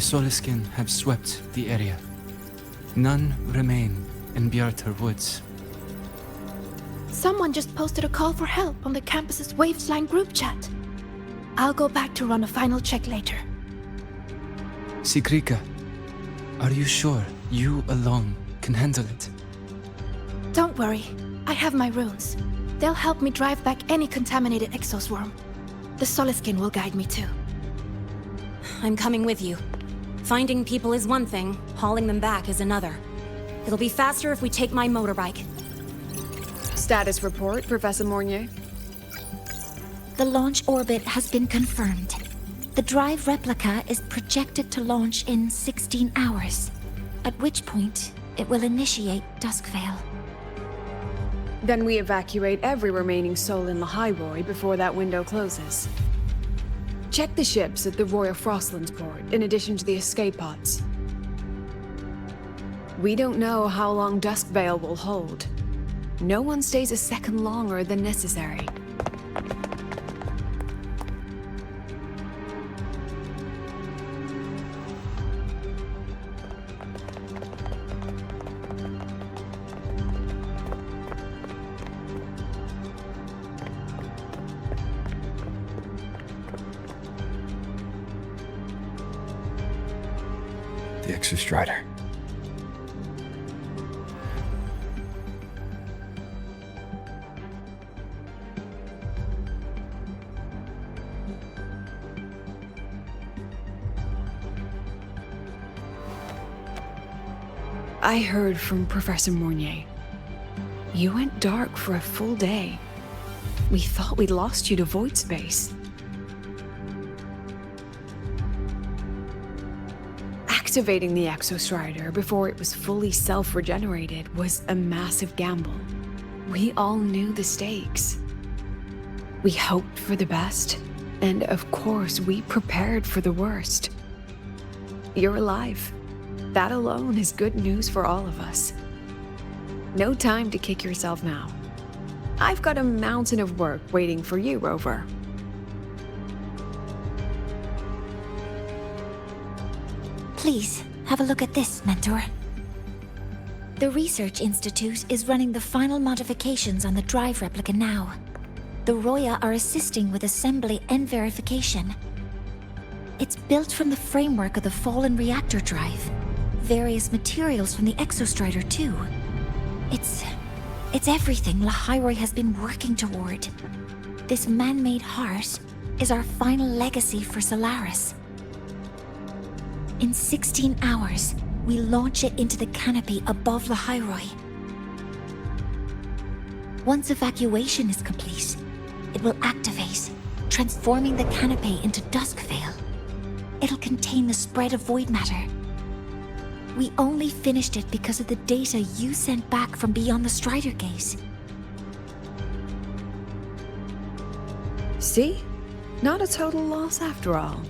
Soliskin have swept the area. None remain in Bjartar Woods. Someone just posted a call for help on the campus's Wavesline group chat. I'll go back to run a final check later. Sigrika, are you sure you alone can handle it? Don't worry, I have my runes. They'll help me drive back any contaminated exoswarm. The Soliskin will guide me too. I'm coming with you. Finding people is one thing, hauling them back is another. It'll be faster if we take my motorbike. Status report, Professor Mornier. The launch orbit has been confirmed. The drive replica is projected to launch in 16 hours, at which point it will initiate Duskvale. Then we evacuate every remaining soul in the Highroy before that window closes. Check the ships at the Royal Frostlands port, in addition to the escape pods. We don't know how long Duskvale will hold. No one stays a second longer than necessary. The Exostrider. I heard from Professor Mornier. You went dark for a full day. We thought we'd lost you to void space. Activating the Exostrider before it was fully self-regenerated was a massive gamble. We all knew the stakes. We hoped for the best, and of course we prepared for the worst. You're alive. That alone is good news for all of us. No time to kick yourself now. I've got a mountain of work waiting for you, Rover. Please, have a look at this, Mentor. The Research Institute is running the final modifications on the drive replica now. The Roya are assisting with assembly and verification. It's built from the framework of the fallen reactor drive. Various materials from the Exostrider, too. It's everything Lahiroy has been working toward. This man-made heart is our final legacy for Solaris. In 16 hours, we launch it into the canopy above Lahiroy. Once evacuation is complete, it will activate, transforming the canopy into Duskvale. It'll contain the spread of void matter. We only finished it because of the data you sent back from beyond the Strider Gate. See? Not a total loss after all.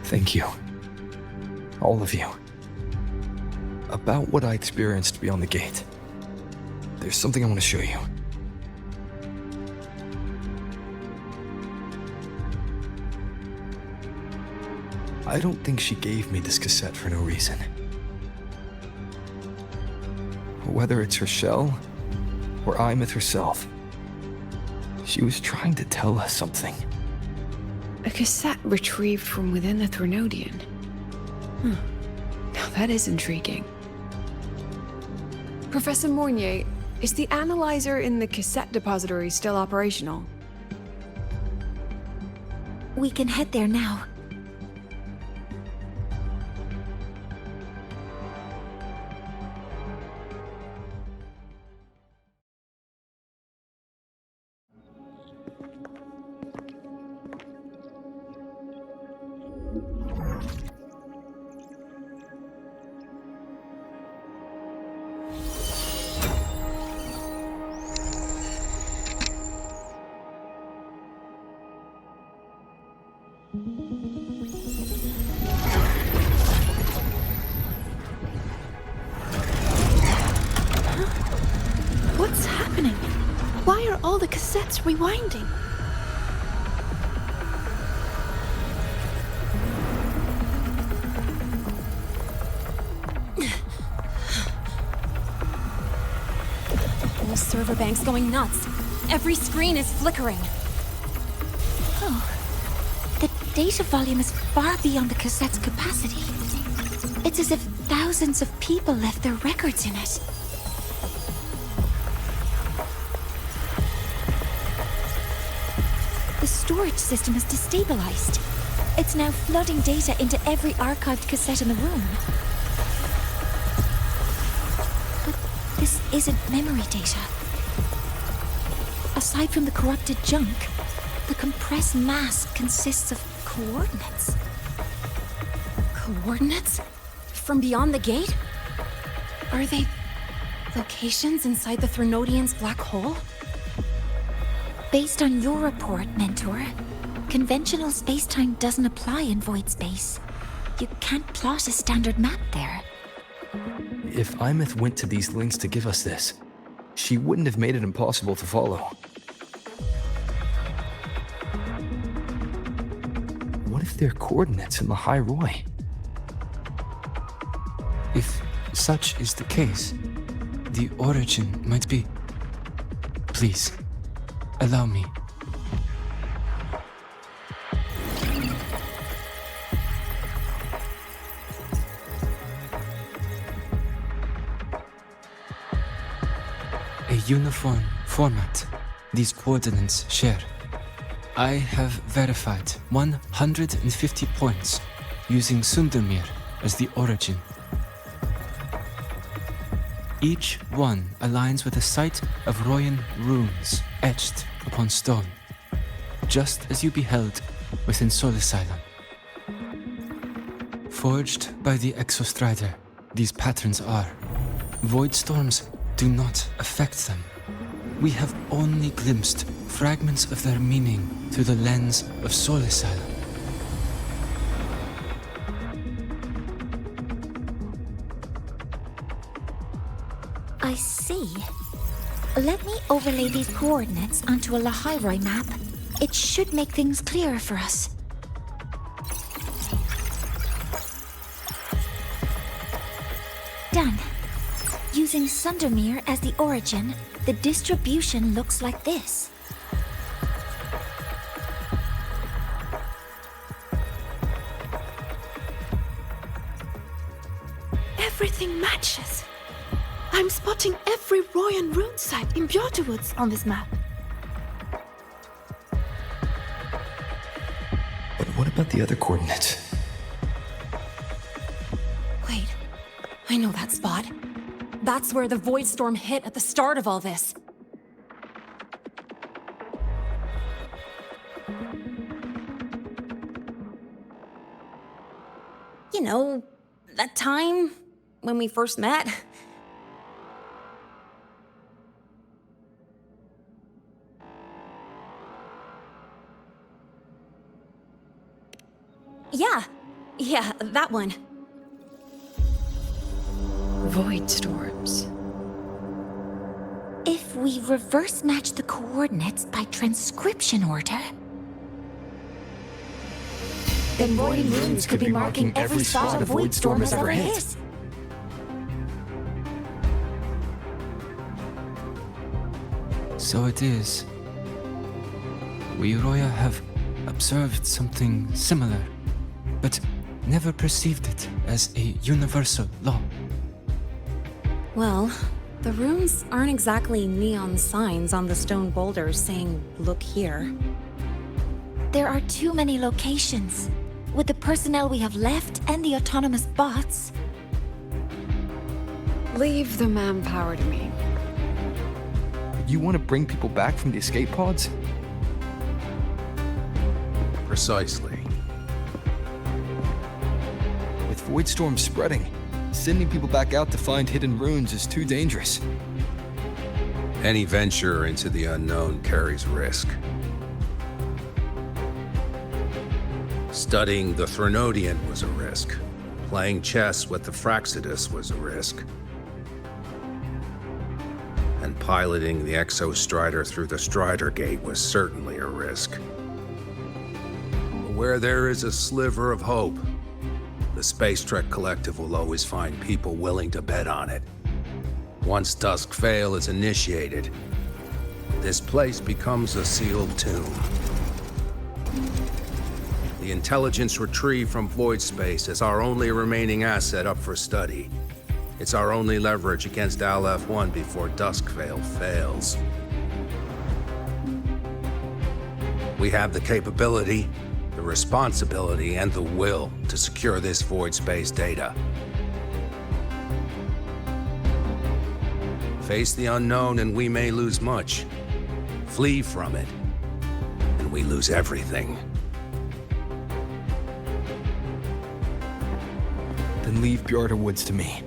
Thank you. All of you. About what I experienced beyond the gate. There's something I want to show you. I don't think she gave me this cassette for no reason. Whether it's her shell, or Imith herself, she was trying to tell us something. A cassette retrieved from within the Threnodian. Now that is intriguing. Professor Mornier, is the analyzer in the cassette depository still operational? We can head there now. What's happening? Why are all the cassettes rewinding? The whole server bank's going nuts. Every screen is flickering. Oh. The data volume is far beyond the cassette's capacity. It's as if thousands of people left their records in it. The storage system is destabilized. It's now flooding data into every archived cassette in the room. But this isn't memory data. Aside from the corrupted junk, the compressed mass consists of coordinates. Coordinates? From beyond the gate? Are they locations inside the Threnodian's black hole? Based on your report, Mentor, conventional space-time doesn't apply in void space. You can't plot a standard map there. If Imeth went to these links to give us this, she wouldn't have made it impossible to follow. What if they're coordinates in the High Roy? If such is the case, the origin might be... Please, allow me. A uniform format these coordinates share. I have verified 150 points using Sundermere as the origin. Each one aligns with a site of Royan runes etched upon stone, just as you beheld within Solasylum. Forged by the Exostrider, these patterns are. Void storms do not affect them. We have only glimpsed fragments of their meaning through the lens of Solasylum. I see. Let me overlay these coordinates onto a Lahairoi map. It should make things clearer for us. Done. Using Sundermere as the origin, the distribution looks like this. Everything matches. I'm spotting every Royan rune site in Bjorterwoods on this map. But what about the other coordinates? Wait, I know that spot. That's where the Void Storm hit at the start of all this. You know, that time when we first met? Yeah, that one. Void storms. If we reverse match the coordinates by transcription order, then Royan runes could be marking every spot a void storm has ever hit. So it is. We Roya have observed something similar, but never perceived it as a universal law. Well, the runes aren't exactly neon signs on the stone boulders saying, "Look here." There are too many locations. With the personnel we have left and the autonomous bots, Leave the manpower to me. You want to bring people back from the escape pods? Precisely. With void storms spreading, sending people back out to find hidden runes is too dangerous. Any venture into the unknown carries risk. Studying the Threnodian was a risk. Playing chess with the Fraxidus was a risk. And piloting the Exostrider through the Strider Gate was certainly a risk. But where there is a sliver of hope, the Space Trek Collective will always find people willing to bet on it. Once Dusk Vale is initiated, this place becomes a sealed tomb. The intelligence retrieved from void space is our only remaining asset up for study. It's our only leverage against Aleph-1 before Dusk Vale fails. We have the capability, the responsibility, and the will to secure this void space data. Face the unknown and we may lose much. Flee from it, and we lose everything. Then leave Bjarta Woods to me.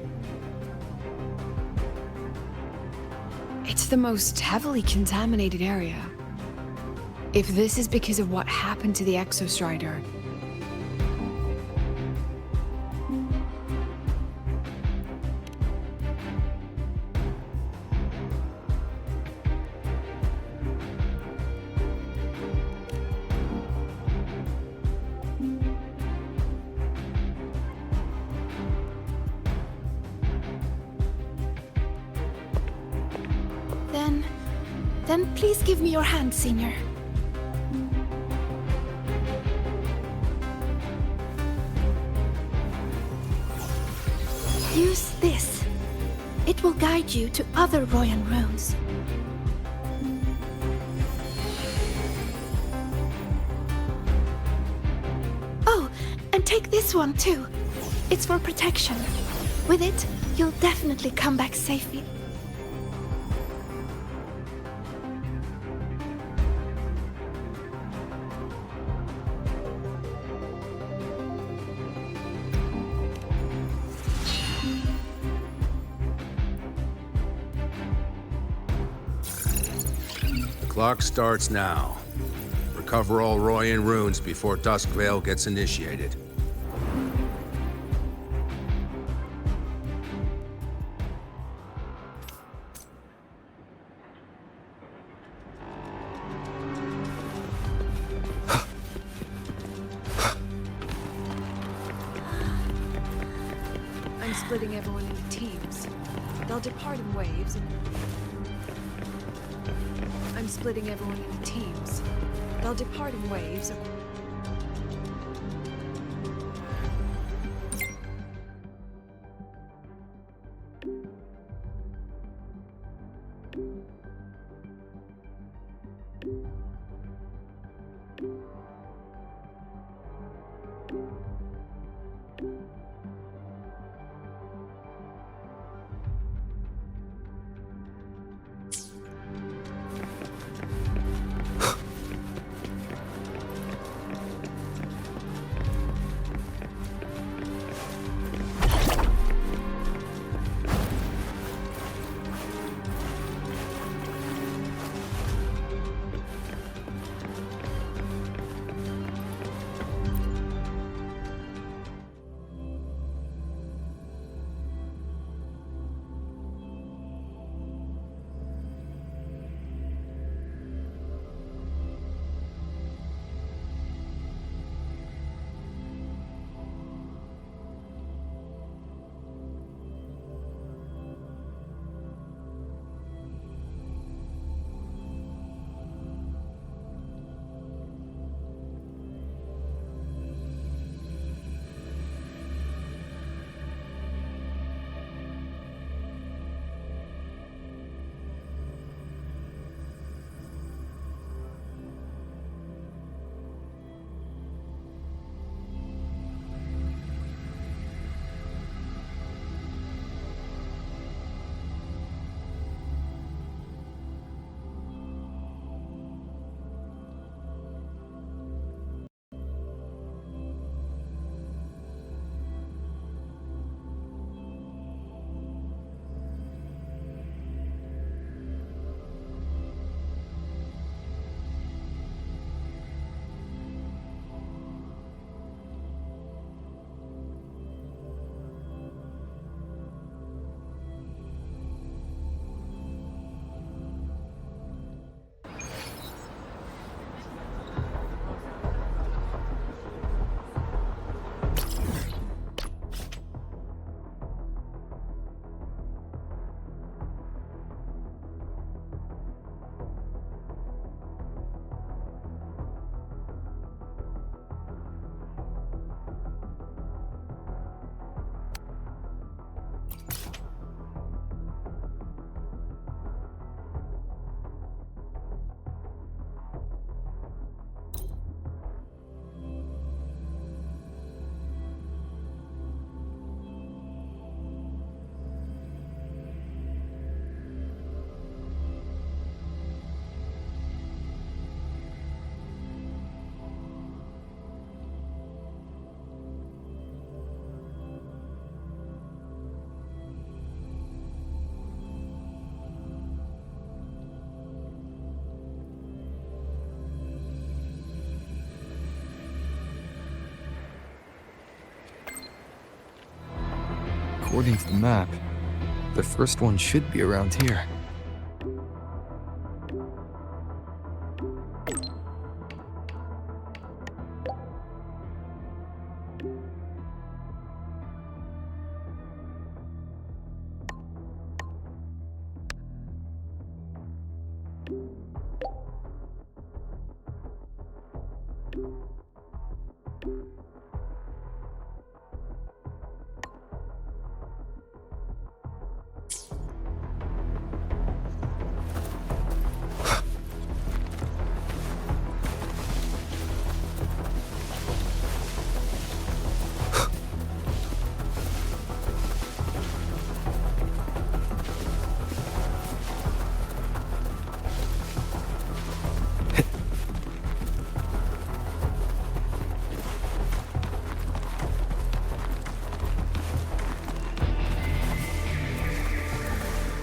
It's the most heavily contaminated area. If this is because of what happened to the Exostrider, then please give me your hand, Senior. Use this. It will guide you to other Royan runes. Oh, and take this one too. It's for protection. With it, you'll definitely come back safely. Clock starts now. Recover all Royan runes before Dusk Vale gets initiated. I'm splitting everyone into teams. They'll depart in waves and... I'm splitting everyone into teams. They'll depart in waves. According to the map, the first one should be around here.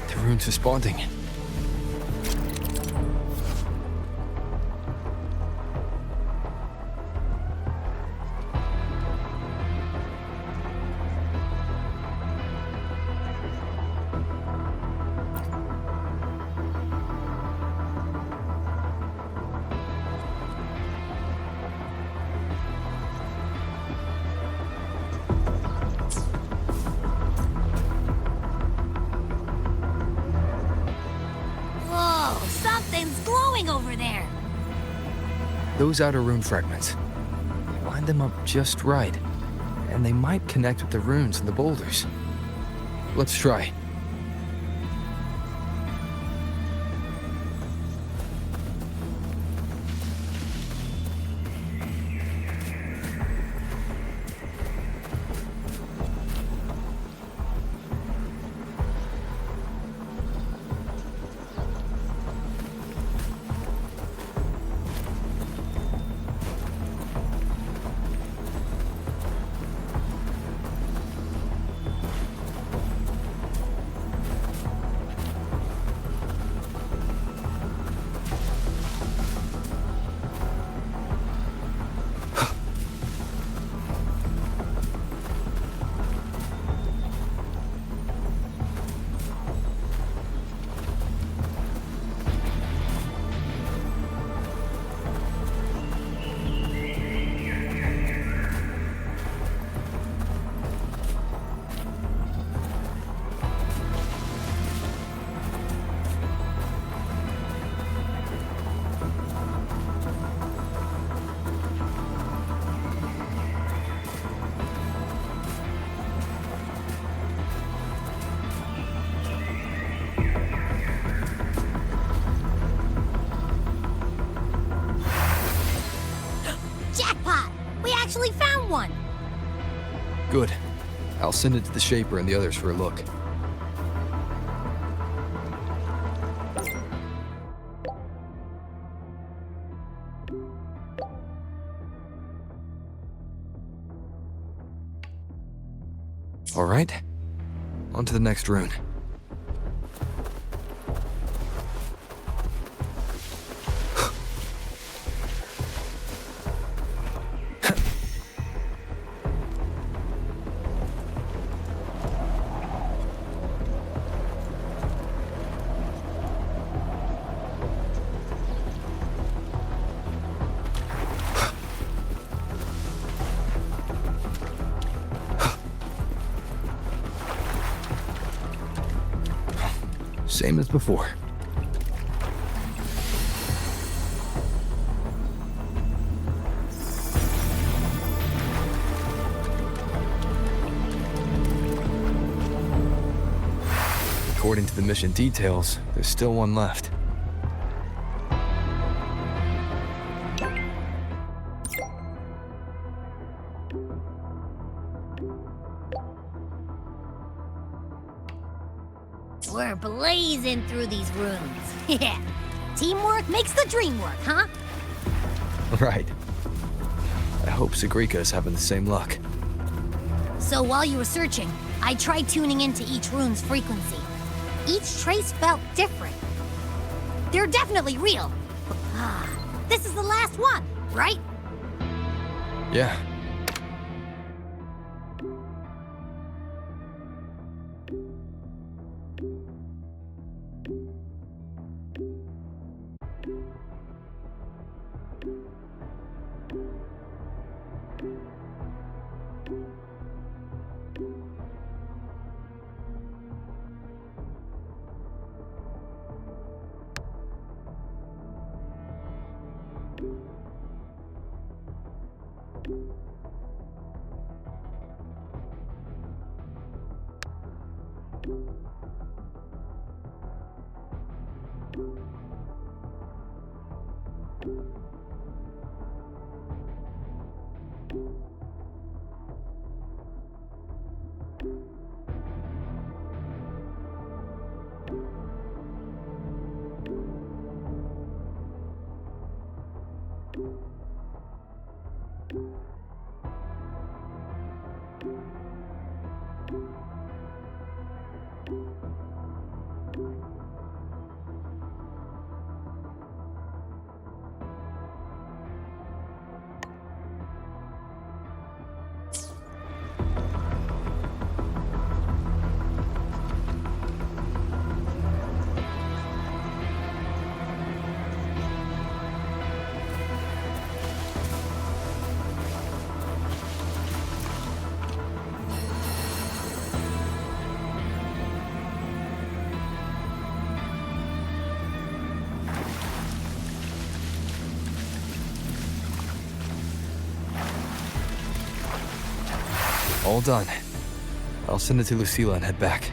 The rune's responding. Whoa, something's glowing over there. Those outer rune fragments. Line them up just right, and they might connect with the runes and the boulders. Let's try. Jackpot! We actually found one! Good. I'll send it to the Shaper and the others for a look. All right. On to the next rune. Same as before. According to the mission details, there's still one left. We're blazing through these runes. Yeah. Teamwork makes the dream work, huh? Right. I hope Sagrika is having the same luck. So while you were searching, I tried tuning into each rune's frequency. Each trace felt different. They're definitely real. This is the last one, right? Yeah. All done. I'll send it to Lucilla and head back.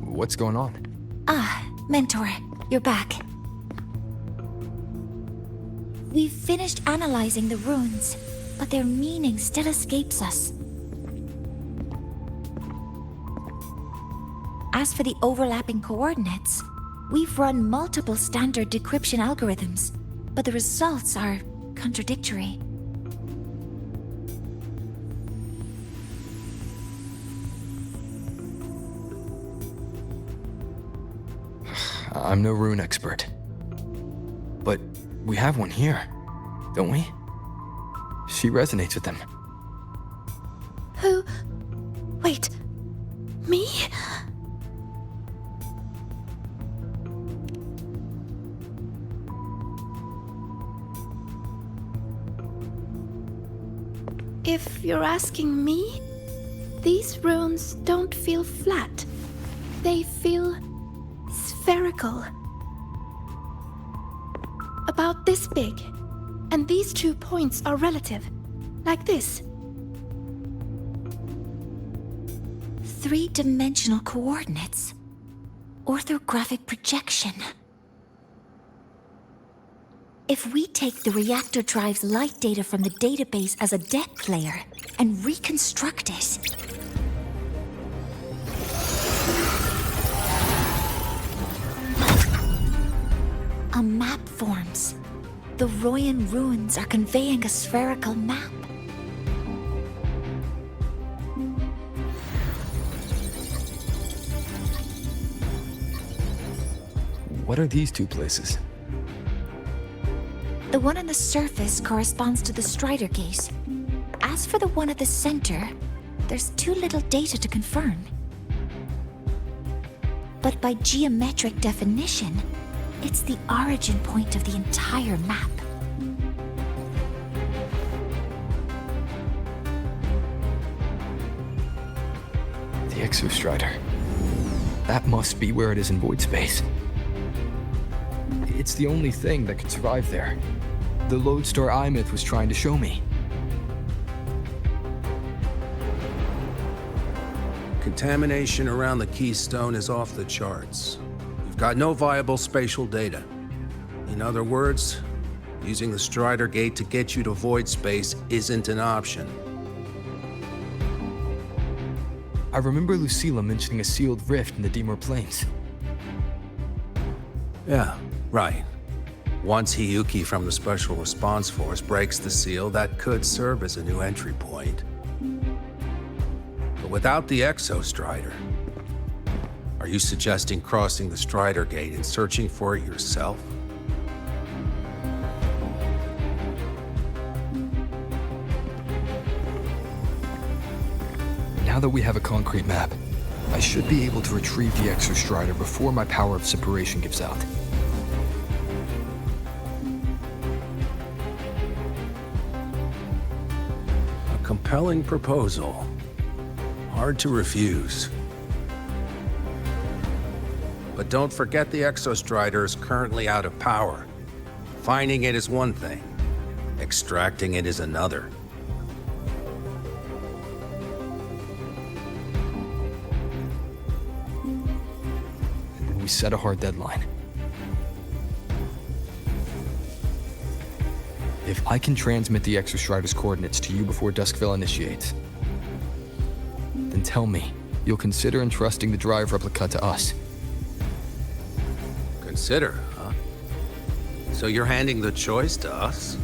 What's going on? Ah, Mentor, you're back. We've finished analyzing the runes, but their meaning still escapes us. As for the overlapping coordinates, we've run multiple standard decryption algorithms, but the results are contradictory. I'm no rune expert. But we have one here, don't we? She resonates with them. Who? Wait. Me? If you're asking me, these runes don't feel flat. They feel spherical. About this big. And these 2 points are relative. Like this. 3-dimensional coordinates. Orthographic projection. If we take the reactor drive's light data from the database as a depth layer and reconstruct it... A map forms. The Royan ruins are conveying a spherical map. What are these two places? The one on the surface corresponds to the Strider Gate. As for the one at the center, there's too little data to confirm. But by geometric definition, it's the origin point of the entire map. The Exostrider. That must be where it is in void space. It's the only thing that could survive there. The Lodestar Eye-Myth was trying to show me. Contamination around the Keystone is off the charts. You've got no viable spatial data. In other words, using the Strider Gate to get you to void space isn't an option. I remember Lucilla mentioning a sealed rift in the Dimor Plains. Yeah, right. Once Hiyuki from the Special Response Force breaks the seal, that could serve as a new entry point. But without the Exostrider, are you suggesting crossing the Strider Gate and searching for it yourself? Now that we have a concrete map, I should be able to retrieve the Exostrider before my power of separation gives out. A compelling proposal. Hard to refuse. But don't forget the Exostrider is currently out of power. Finding it is one thing. Extracting it is another. We set a hard deadline. If I can transmit the Exostrider's coordinates to you before Duskville initiates, then tell me you'll consider entrusting the drive replica to us. Consider, huh? So you're handing the choice to us?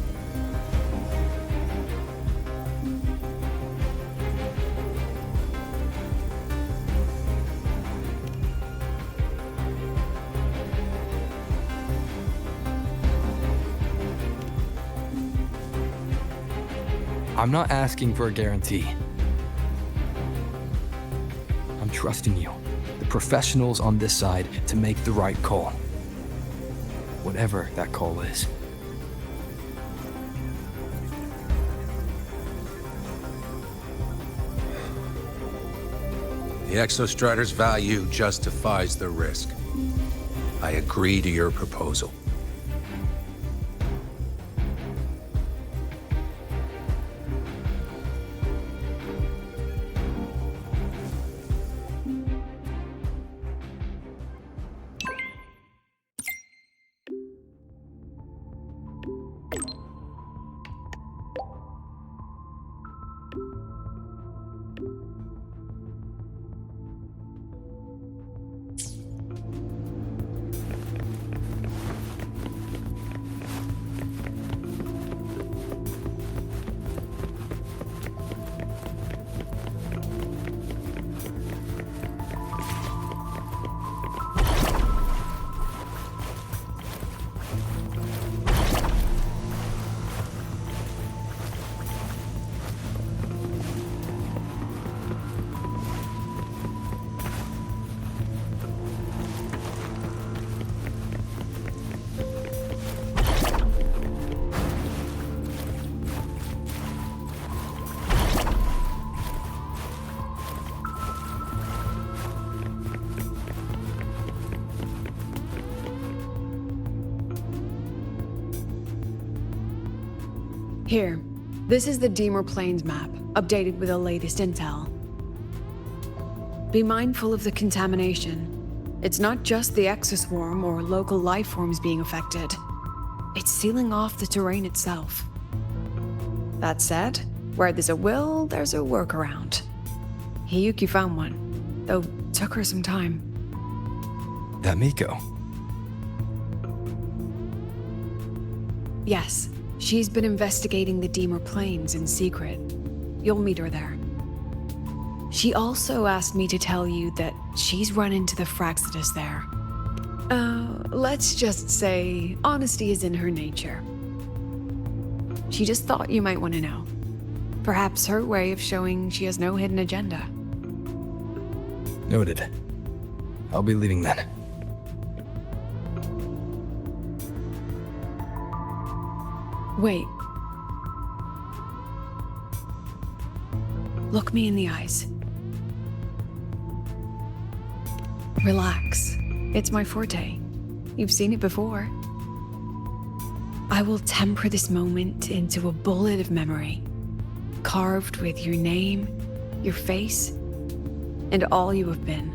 I'm not asking for a guarantee. I'm trusting you, the professionals on this side, to make the right call. Whatever that call is. The Exostrider's value justifies the risk. I agree to your proposal. Here, this is the Dimor Plains map, updated with the latest intel. Be mindful of the contamination. It's not just the exoswarm or local life forms being affected. It's sealing off the terrain itself. That said, where there's a will, there's a workaround. Hiyuki found one, though took her some time. That Miko. Yes, she's been investigating the Deemer Plains in secret. You'll meet her there. She also asked me to tell you that she's run into the Fraxidus there. Let's just say honesty is in her nature. She just thought you might want to know. Perhaps her way of showing she has no hidden agenda. Noted. I'll be leaving then. Wait. Look me in the eyes. Relax. It's my forte. You've seen it before. I will temper this moment into a bullet of memory, carved with your name, your face, and all you have been.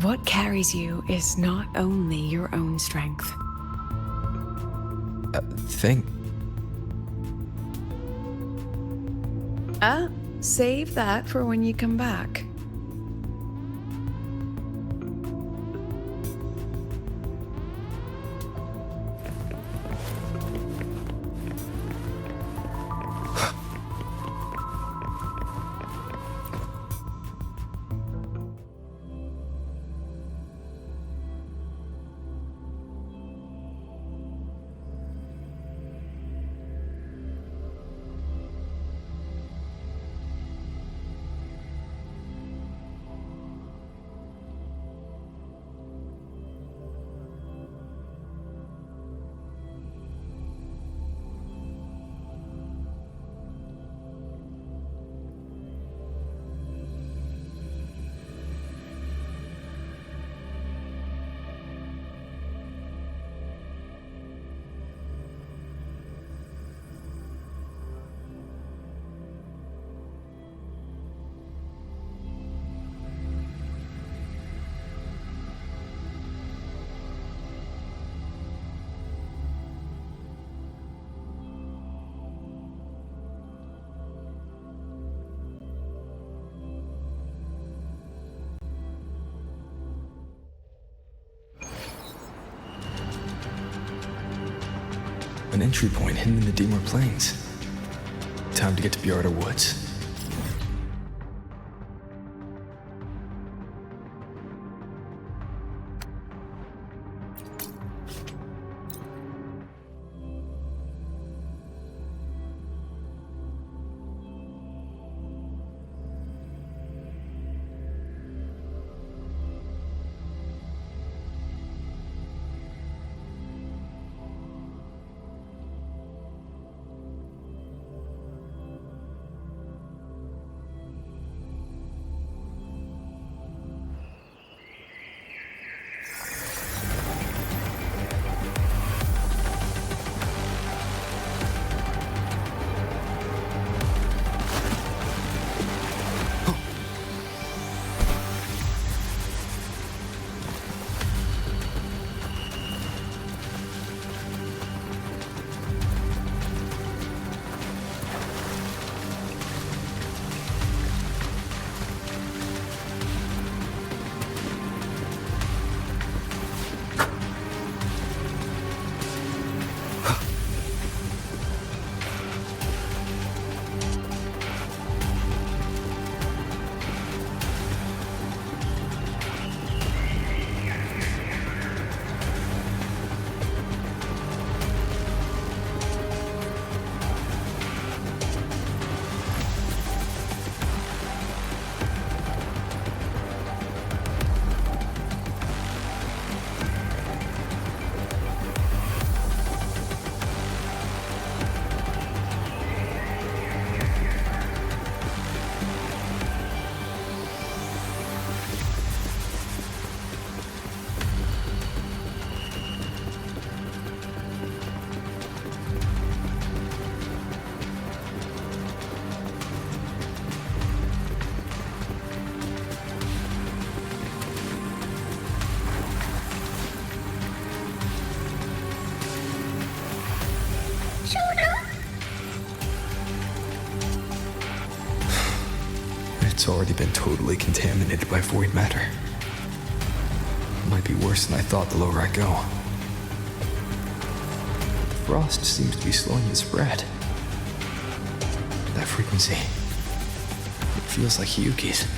What carries you is not only your own strength. Save that for when you come back. An entry point hidden in the Deemer Plains. Time to get to Bjarda Woods. It's already been totally contaminated by void matter. It might be worse than I thought the lower I go. The frost seems to be slowing the spread. That frequency, it feels like Hiyuki's.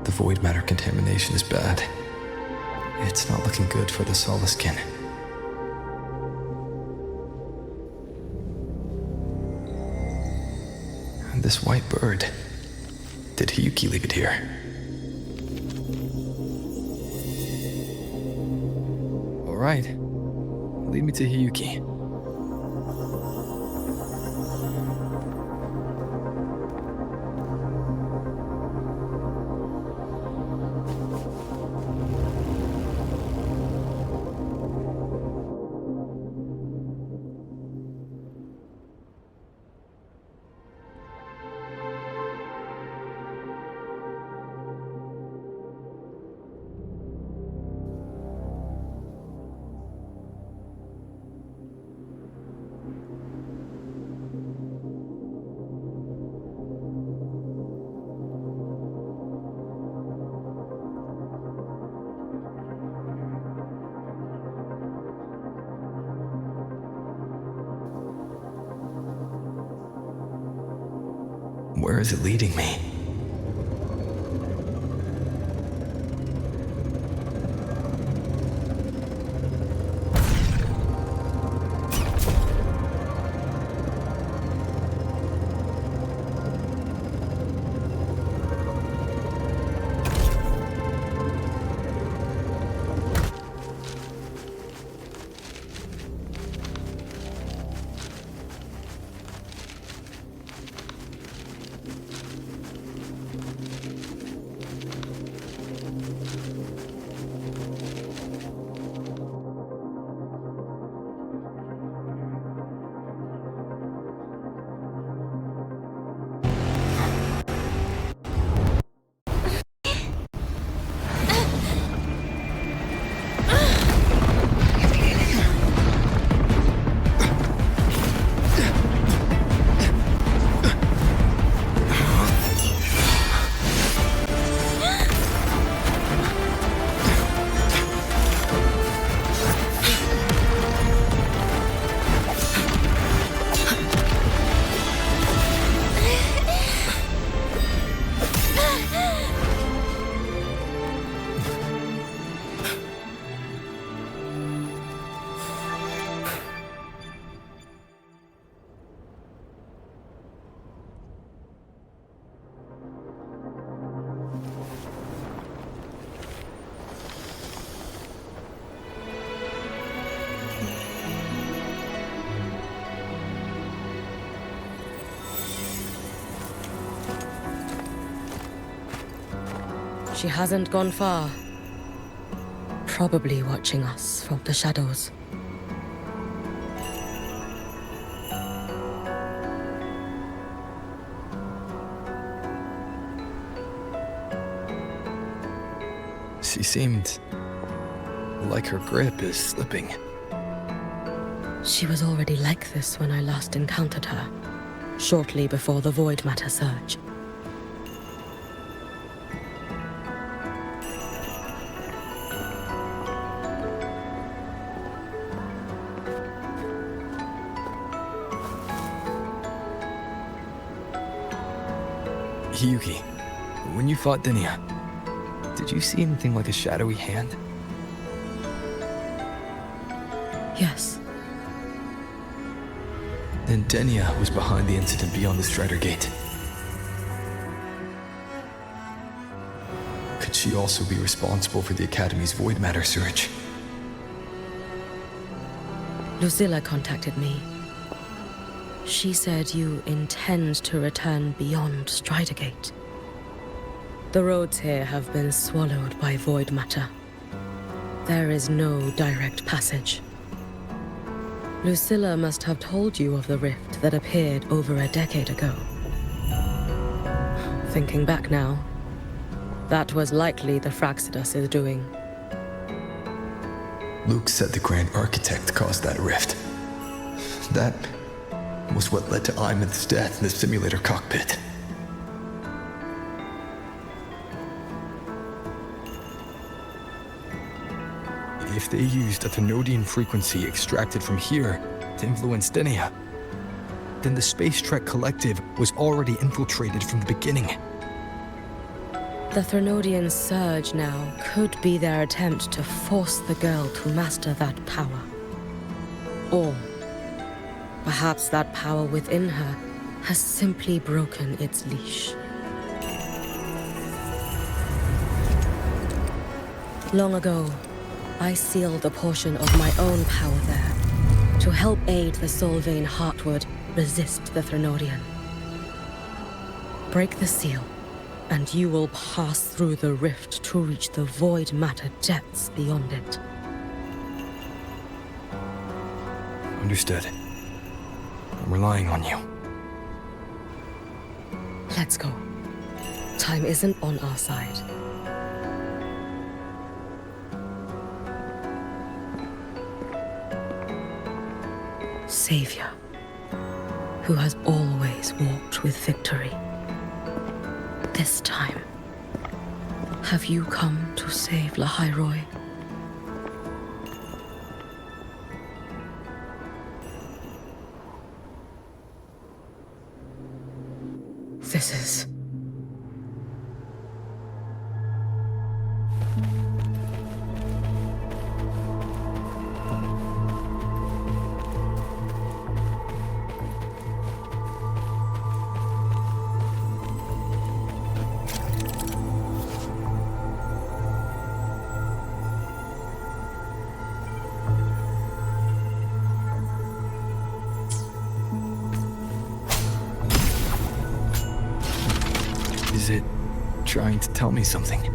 The void matter contamination is bad. It's not looking good for the Solaskin. And this white bird. Did Hiyuki leave it here? All right. Lead me to Hiyuki. Where is it leading me? She hasn't gone far. Probably watching us from the shadows. She seemed like her grip is slipping. She was already like this when I last encountered her, shortly before the Void Matter surge. Yuki, when you fought Denia, did you see anything like a shadowy hand? Yes. Then Denia was behind the incident beyond the Strider Gate. Could she also be responsible for the Academy's Void Matter surge? Lucilla contacted me. She said you intend to return beyond Strider Gate. The roads here have been swallowed by Void Matter. There is no direct passage. Lucilla must have told you of the rift that appeared over a decade ago. Thinking back now, that was likely the Fraxidus' doing. Luke said the Grand Architect caused that rift. That was what led to Ayman's death in the simulator cockpit. If they used a Thenodian frequency extracted from here to influence Denia, then the Space Trek Collective was already infiltrated from the beginning. The Thenodian surge now could be their attempt to force the girl to master that power. Or perhaps that power within her has simply broken its leash. Long ago, I sealed a portion of my own power there to help aid the Solvane Heartwood resist the Thenodian. Break the seal, and you will pass through the rift to reach the Void Matter depths beyond it. Understood. I'm relying on you. Let's go. Time isn't on our side. Savior, who has always walked with victory. This time, have you come to save Lahairoi? This is... Is it trying to tell me something?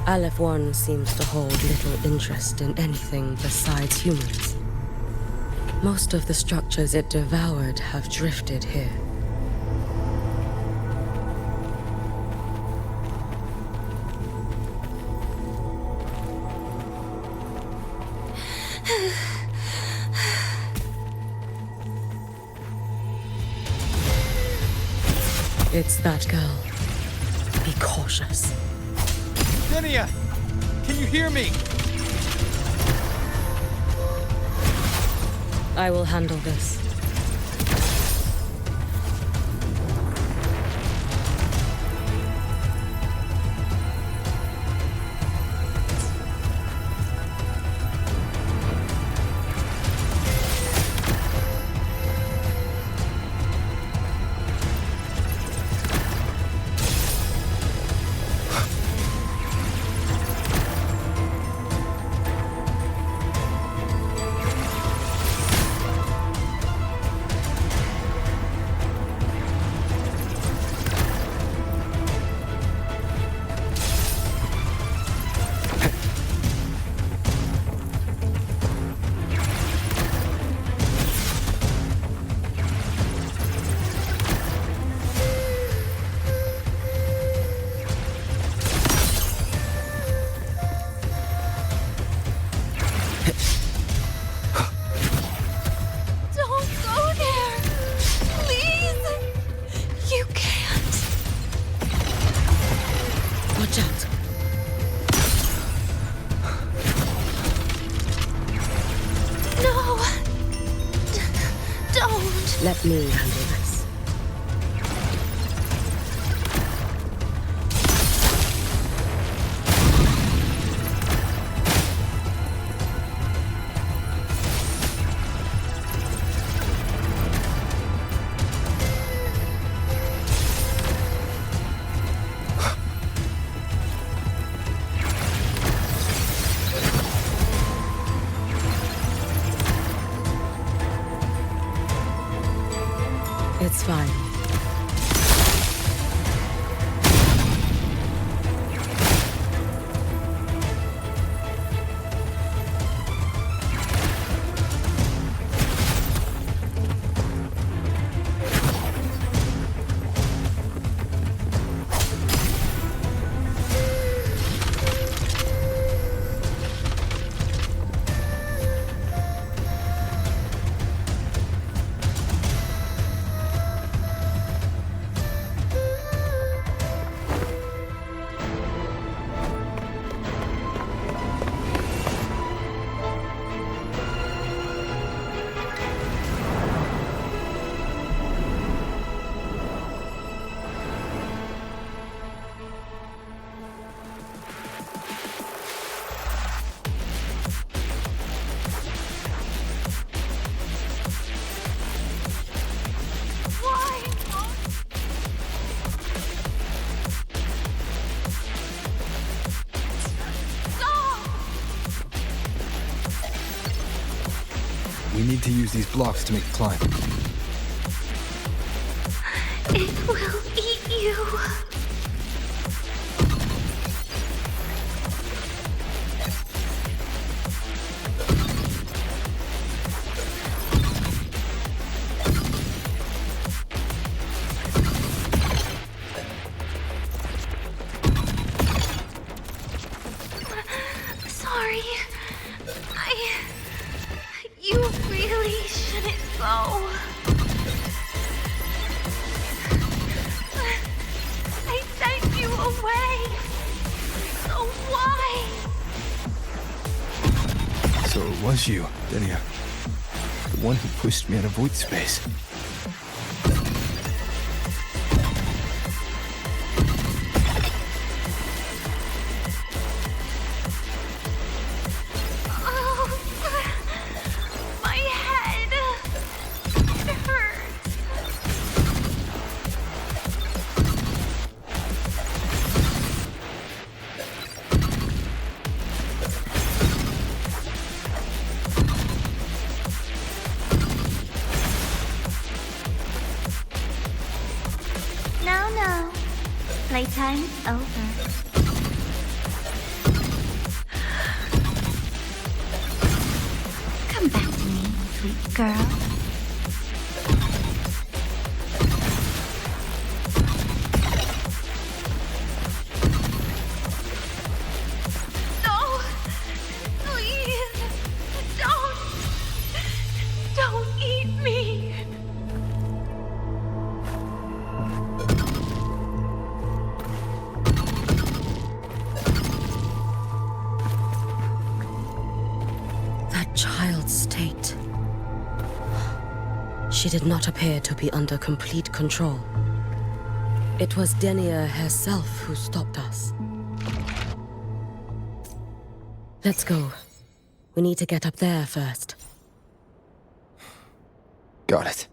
Aleph 1 seems to hold little interest in anything besides humans. Most of the structures it devoured have drifted here. It's that girl. Be cautious. Denia! Can you hear me? I will handle this. Watch out! No! Don't! Let me handle this. It's fine. We need to use these blocks to make the climb. It will eat you. Sorry. You really shouldn't go. I sent you away. So why? So it was you, Denia. The one who pushed me out of void space. No. Playtime's over. Come back to me, sweet girl. No! Please! Don't eat me! Child's state. She did not appear to be under complete control. It was Denia herself who stopped us. Let's go. We need to get up there first. Got it.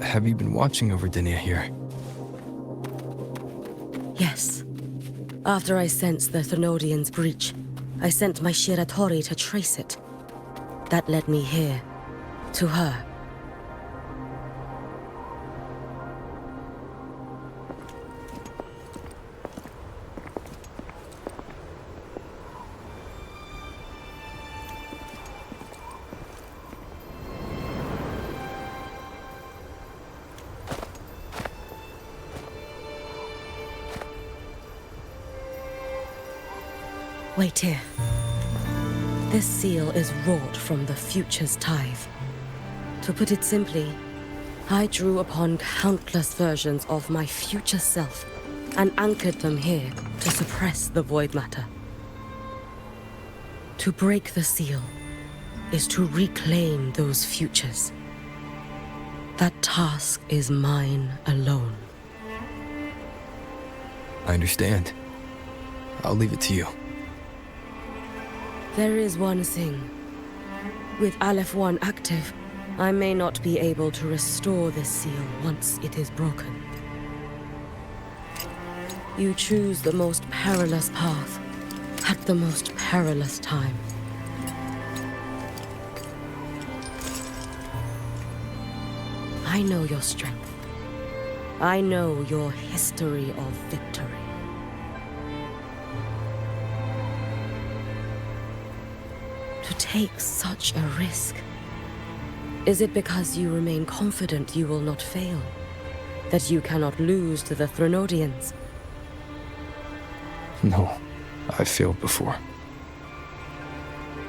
Have you been watching over Denia here? Yes. After I sensed the Thermodian's breach, I sent my Shiratori to trace it. That led me here, to her. Wait here. This seal is wrought from the future's tithe. To put it simply, I drew upon countless versions of my future self and anchored them here to suppress the void matter. To break the seal is to reclaim those futures. That task is mine alone. I understand. I'll leave it to you. There is one thing. With Aleph 1 active, I may not be able to restore this seal once it is broken. You choose the most perilous path at the most perilous time. I know your strength. I know your history of victory. To take such a risk, is it because you remain confident you will not fail? That you cannot lose to the Threnodians? No, I've failed before.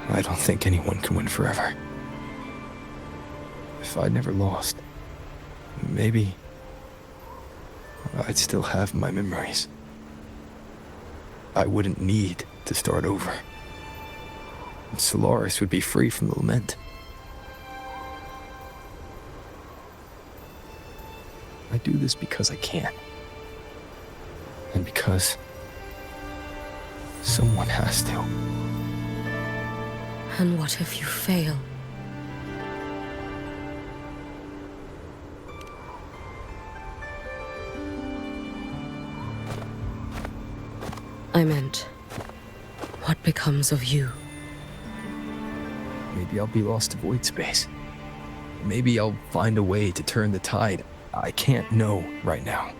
I don't think anyone can win forever. If I'd never lost, maybe I'd still have my memories. I wouldn't need to start over. Solaris would be free from the lament. I do this because I can. And because someone has to. And what if you fail? I meant, what becomes of you? Maybe I'll be lost to void space. Maybe I'll find a way to turn the tide. I can't know right now.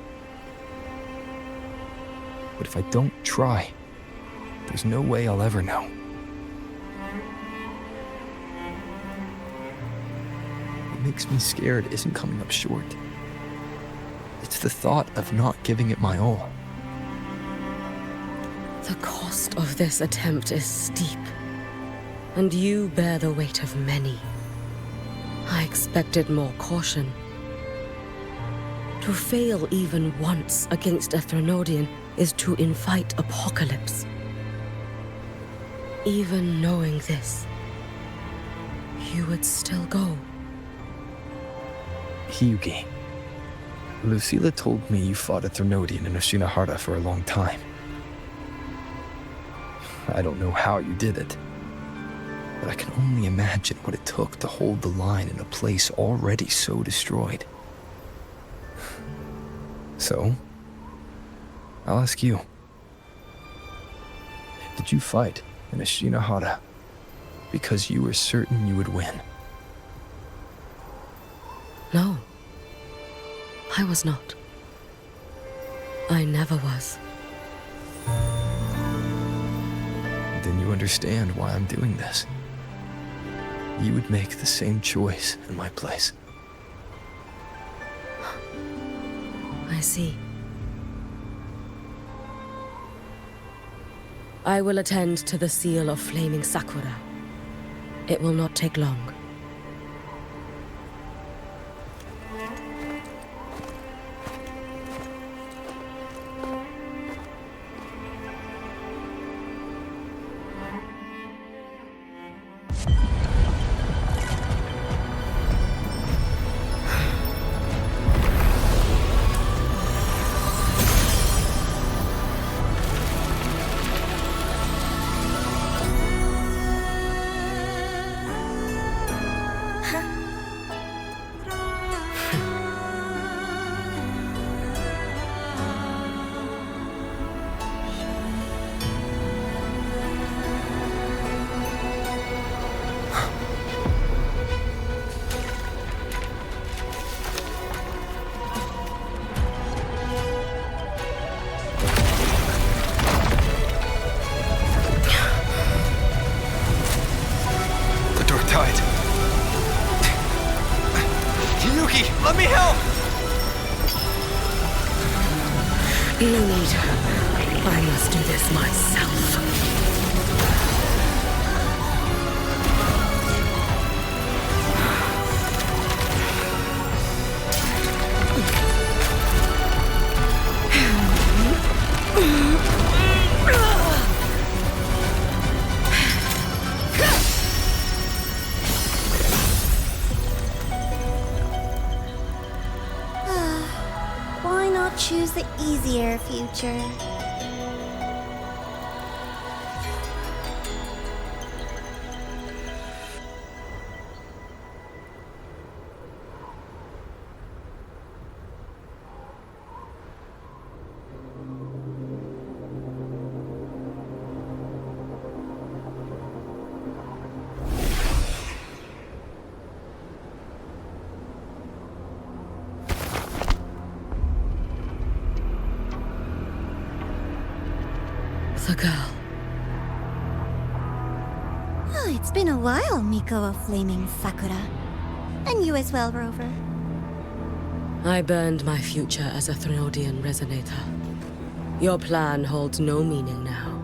But if I don't try, there's no way I'll ever know. What makes me scared isn't coming up short. It's the thought of not giving it my all. The cost of this attempt is steep, and you bear the weight of many. I expected more caution. To fail even once against a Threnodian is to invite apocalypse. Even knowing this, you would still go. Hyugi, Lucilla told me you fought a Threnodian in Ashina for a long time. I don't know how you did it, but I can only imagine what it took to hold the line in a place already so destroyed. So, I'll ask you. Did you fight in Ashina because you were certain you would win? No, I was not. I never was. Then you understand why I'm doing this. You would make the same choice in my place. I see. I will attend to the seal of flaming Sakura. It will not take long. Let me help! No need. I must do this myself. choose the easier future. The girl. Oh, it's been a while, Miko of Flaming Sakura. And you as well, Rover. I burned my future as a Threnodian resonator. Your plan holds no meaning now.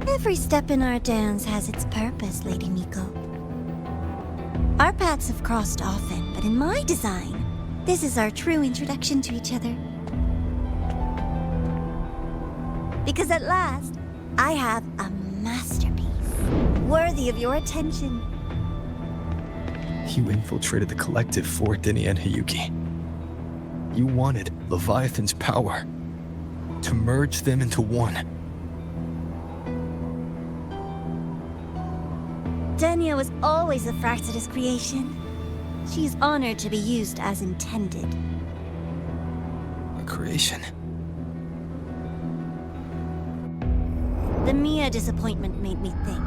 Every step in our dance has its purpose, Lady Miko. Our paths have crossed often, but in my design, this is our true introduction to each other. Because at last, I have a masterpiece, worthy of your attention. You infiltrated the collective for Dinia and Hiyuki. You wanted Leviathan's power to merge them into one. Denia was always a Fraxidus creation. She is honored to be used as intended. A creation? The Mia disappointment made me think.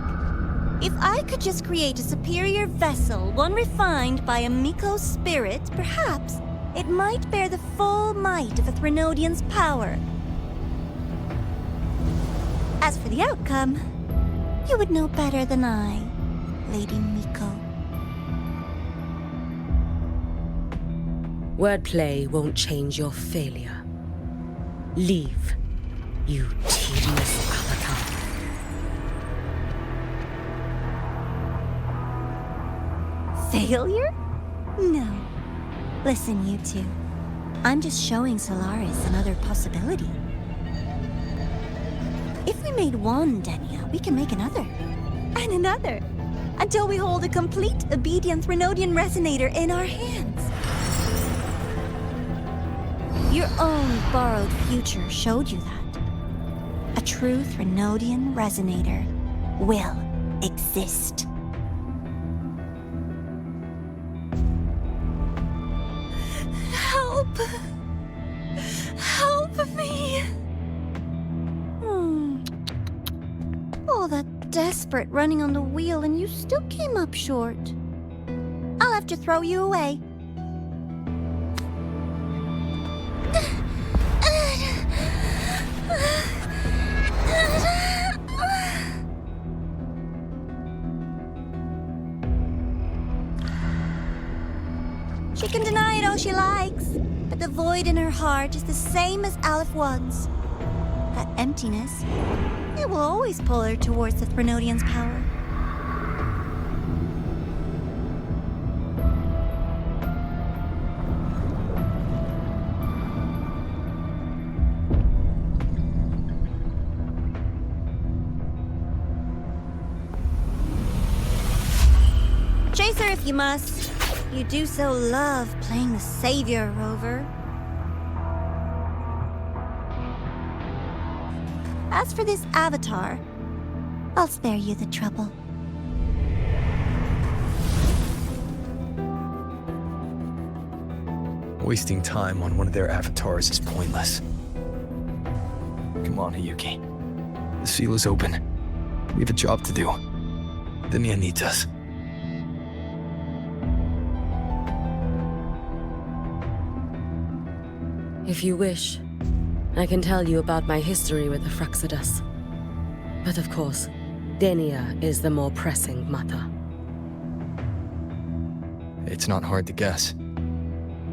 If I could just create a superior vessel, one refined by a Miko spirit, perhaps it might bear the full might of a Threnodian's power. As for the outcome, you would know better than I, Lady Miko. Wordplay won't change your failure. Leave, you tedious avatar. Failure? No. Listen, you two. I'm just showing Solaris another possibility. If we made one Denia, we can make another. And another. Until we hold a complete obedient Threnodian resonator in our hands. Your own borrowed future showed you that. A true Threnodian resonator will exist. Help! Help me! All that desperate running on the wheel and you still came up short. I'll have to throw you away. She can deny it all she likes, but the void in her heart is the same as Aleph One's. That emptiness, it will always pull her towards the Threnodian's power. Chase her if you must. You do so love playing the savior, Rover. As for this avatar, I'll spare you the trouble. Wasting time on one of their avatars is pointless. Come on, Hiyuki. The seal is open. We have a job to do. Dinia needs us. If you wish, I can tell you about my history with the Fraxidus. But of course, Denia is the more pressing matter. It's not hard to guess.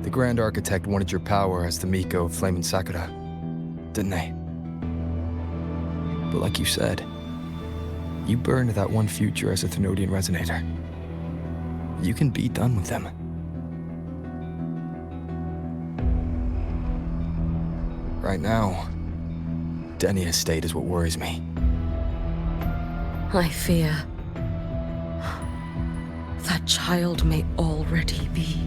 The Grand Architect wanted your power as the Miko of Flaming Sakura, didn't they? But like you said, you burned that one future as a Threnodian resonator. You can be done with them. Right now, Denia's state is what worries me. I fear that child may already be